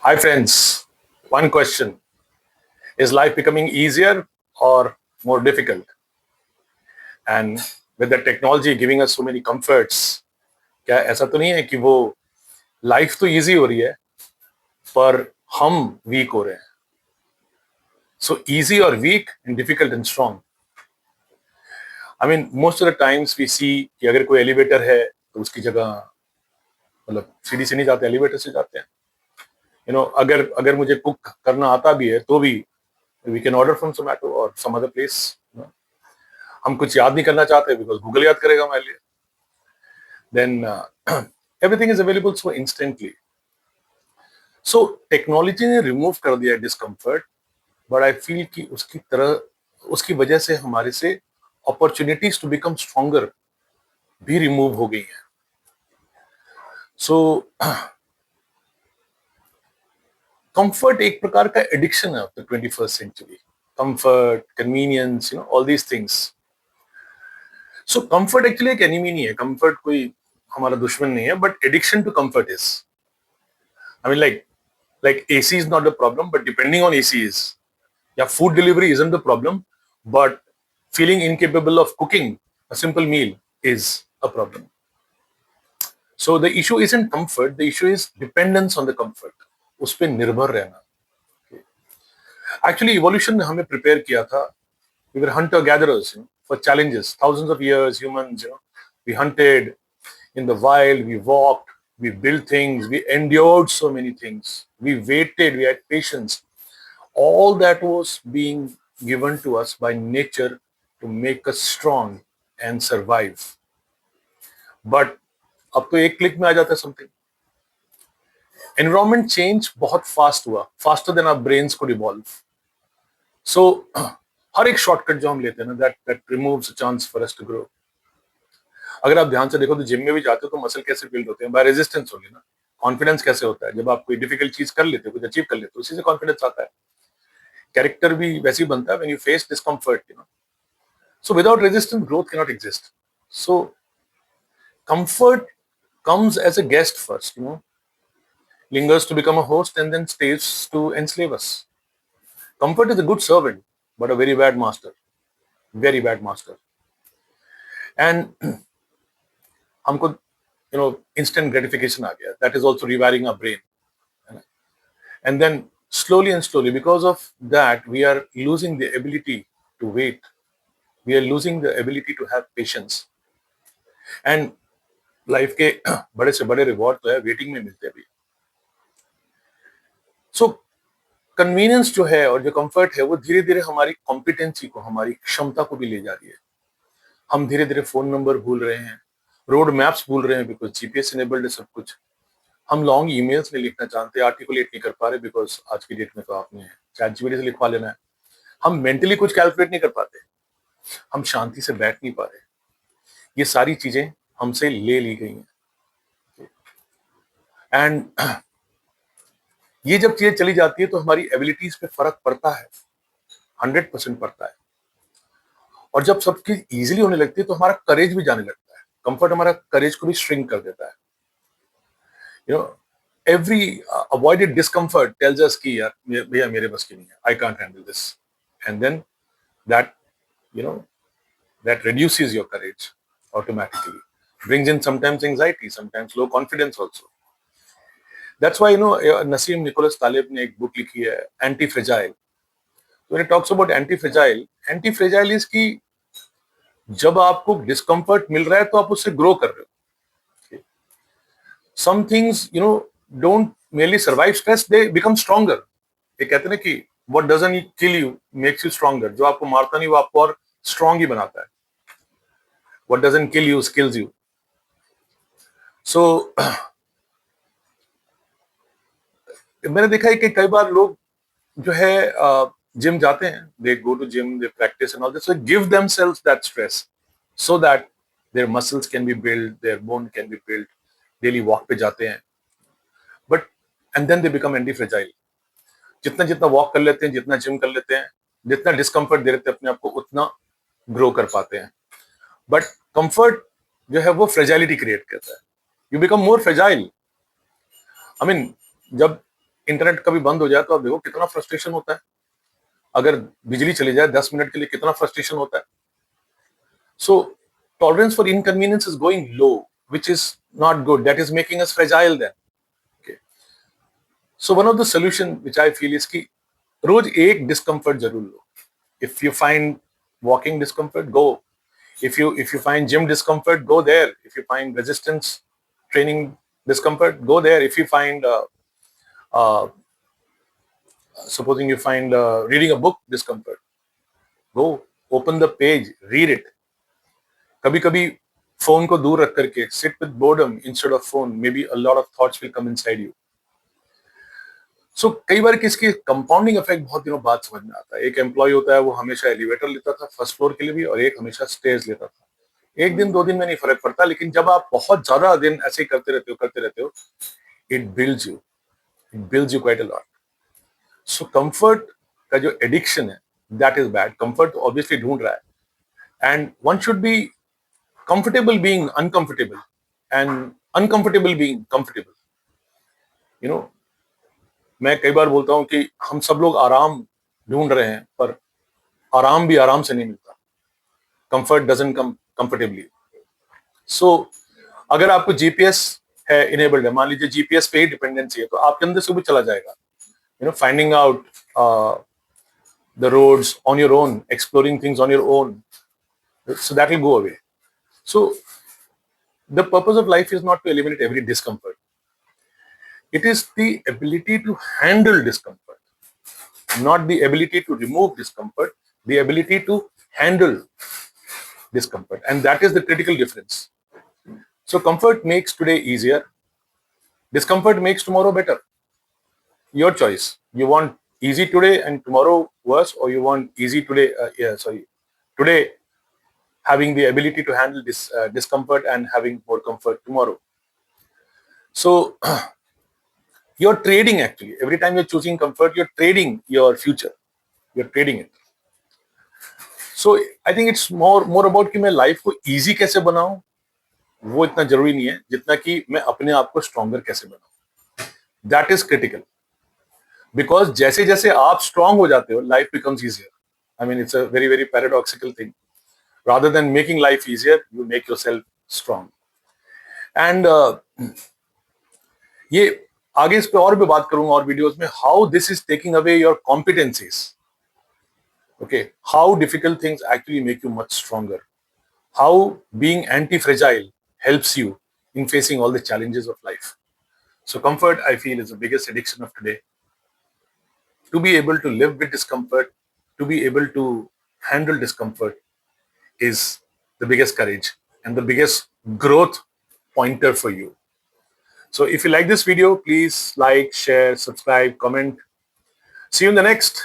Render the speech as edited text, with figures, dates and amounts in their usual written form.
Hi, friends. One question. Is life becoming easier or more difficult? And with the technology giving us so many comforts, क्या ऐसा तो नहीं है कि वो लाइफ तो इजी हो रही है पर हम वीक हो रहे हैं? सो इजी और weak and difficult and strong. I mean most of the times we see कि अगर कोई एलिवेटर है तो उसकी जगह मतलब सीढ़ी से नहीं जाते, एलिवेटर से जाते हैं. अगर अगर मुझे कुक करना आता भी है तो भी we can order from Zomato और सम अदर प्लेस. हम कुछ याद नहीं करना चाहते बिकॉज गूगल याद करेगा हमारे लिए. Then everything is available so instantly. So technology ने रिमूव कर दिया डिस्कम्फर्ट, बट आई फील कि उसकी वजह से हमारे से अपॉर्चुनिटीज टू बिकम स्ट्रॉन्गर भी रिमूव हो गई हैं. सो कंफर्ट एक प्रकार का एडिक्शन है of the 21st century. Comfort, convenience, all these things. So comfort actually एक एनिमी नहीं है. कंफर्ट कोई हमारा दुश्मन नहीं है, but addiction to comfort is. I mean like AC is not the problem, but depending on AC is. Yeah, food delivery isn't the problem, but feeling incapable of cooking a simple meal is a problem. So the issue isn't comfort, the issue is dependence on the comfort. उस पे निर्भर रहना. Actually, evolution ने हमें prepare किया था. We were hunter gatherers, for challenges. Thousands of years, humans, we hunted in the wild, we walked, we built things, we endured so many things. We waited, we had patience. All that was being given to us by nature to make us strong and survive. But अब तो एक click में आ जाता है something. Environment change बहुत fast हुआ, faster than our brains could evolve. So हर एक shortcut जो हम लेते हैं ना, that removes a chance for us to grow. अगर आप ध्यान से देखो तो जिम में भी जाते हो तो मसल कैसे बिल्ड होते हैं? बाय रेजिस्टेंस होगी ना. कॉन्फिडेंस कैसे होता है? जब आप कोई डिफिकल्ट चीज कर लेते हो, कुछ अचीव कर लेते हो, उसी से कॉन्फिडेंस आता है. कैरेक्टर भी वैसे ही बनता है when you face discomfort. So without resistance growth can not exist. So comfort comes as a guest first, lingers to become a host and then stays to enslave us. Comfort is a good servant, but a very bad master. Very bad master. And हमको instant gratification आ गया. That is also rewiring our brain. And then slowly and slowly, because of that, we are losing the ability to wait. We are losing the ability to have patience. And life के बड़े से बड़े reward तो है waiting में मिलते हैं अभी. सो कन्वीनियंस जो है और जो कंफर्ट है वो धीरे धीरे हमारी कॉम्पिटेंसी को, हमारी क्षमता को भी ले जा रही है. हम धीरे धीरे फोन नंबर भूल रहे हैं, रोड मैप्स भूल रहे हैं बिकॉज जीपीएस इनेबल्ड है सब कुछ. हम लॉन्ग ईमेल्स नहीं लिखना चाहते, आर्टिकुलेट नहीं कर पा रहे बिकॉज आज की डेट में तो आपने चैट जीपीटी से लिखवा लेना है. हम मेंटली कुछ कैलकुलेट नहीं कर पाते, हम शांति से बैठ नहीं पा रहे. ये सारी चीजें हमसे ले ली गई हैं. एंड ये जब चीजें चली जाती है तो हमारी एबिलिटीज पे फर्क पड़ता है, 100% पड़ता है. और जब सब चीज इजीली होने लगती है तो हमारा करेज भी जाने लगता है. कंफर्ट हमारा करेज को भी श्रिंक कर देता है. Every avoided discomfort tells us कि यार भैया मेरे बस की नहीं है, I can't handle this. And then that that reduces your courage automatically, brings in sometimes anxiety, sometimes low confidence also. That's why Nassim Nicholas Taleb ने एक बुक लिखी है anti fragile. when it talks about anti fragile is कि जब आपको discomfort मिल रहा है तो आप उससे ग्रो कर रहे हो. some things don't merely survive stress, they become stronger. ये कहते हैं ना कि what doesn't kill you makes you stronger. जो आपको मारता नहीं वो आपको और स्ट्रॉन्ग ही बनाता है. What doesn't kill you skills you. So मैंने देखा है कि कई बार लोग जो है जिम जाते हैं, they go to gym, they practice and all this, so give themselves that stress so that their muscles can be built, their bone can be built. Daily walk पे जाते हैं, but and then they become anti-fragile. जितना जितना walk कर लेते हैं, जितना gym कर लेते हैं, जितना डिस्कम्फर्ट दे देते हैं अपने आप को, उतना ग्रो कर पाते हैं. बट कंफर्ट जो है वो फ्रेजाइलिटी क्रिएट करता है. You become more fragile. I mean जब इंटरनेट कभी बंद हो जाए तो आप देखो कितना फ्रस्ट्रेशन होता है, अगर बिजली चली जाए 10 मिनट के लिए कितना फ्रस्ट्रेशन होता है. So tolerance for inconvenience is going low, which is not good. That is making us fragile then. Okay. So one of the solution which I feel is कि रोज एक discomfort जरूर लो. If you find walking discomfort, go. If you find gym discomfort, go there. If you find resistance training discomfort, go there. If you find uh, supposing you find reading a book discomfort, go open the page, read it. कभी कभी phone को दूर रख करके sit with boredom instead of phone, maybe a lot of thoughts will come inside you. So कई बार किसकी compounding effect बहुत दिनों बाद समझ में आता है. एक एम्प्लॉय होता है, वो हमेशा एलिवेटर लेता था फर्स्ट फ्लोर के लिए भी, और एक हमेशा स्टेयर्स लेता था. एक दिन दो दिन में नहीं फर्क पड़ता, लेकिन जब आप बहुत ज्यादा दिन ऐसे ही करते रहते हो, it builds you quite a lot. So comfort का जो एडिक्शन है, that is bad. Comfort obviously ढूंढ रहा है, and one should be comfortable being uncomfortable and uncomfortable being comfortable. You know, मैं कई बार बोलता हूं कि हम सब लोग आराम ढूंढ रहे हैं, पर आराम भी आराम से नहीं मिलता. Comfort doesn't come comfortably. So अगर आपको जीपीएस है इनेबल्ड है, मान लीजिए जीपीएस पे ही डिपेंडेंसी है, तो आपके अंदर से भी चला जाएगा. Finding out the roads on your own, exploring things on your own, so that will go away. So the purpose of life is not to eliminate every discomfort. It is the ability to handle discomfort, not the ability to remove discomfort, the ability to handle discomfort. And that is the critical difference. So comfort makes today easier. Discomfort makes tomorrow better. Your choice. You want easy today and tomorrow worse, or you want easy today, today having the ability to handle this discomfort and having more comfort tomorrow. So you're trading actually. Every time you're choosing comfort, you're trading your future. You're trading it. So I think it's more about कि मैं life को easy कैसे बनाऊं, वो इतना जरूरी नहीं है जितना कि मैं अपने आप को stronger कैसे बनाऊं. That is critical. Because जैसे जैसे आप strong हो जाते हो, life becomes easier. I mean, it's a very, very paradoxical thing. Rather than making life easier, you make yourself strong. And ये आगे इस पे और भी बात करूंगा और वीडियोस में, how this is taking away your competencies. Okay, how difficult things actually make you much stronger. How being anti-fragile helps you in facing all the challenges of life. So comfort, I feel, is the biggest addiction of today. To be able to live with discomfort, to be able to handle discomfort, is the biggest courage and the biggest growth pointer for you. So if you like this video, please like, share, subscribe, comment. See you in the next.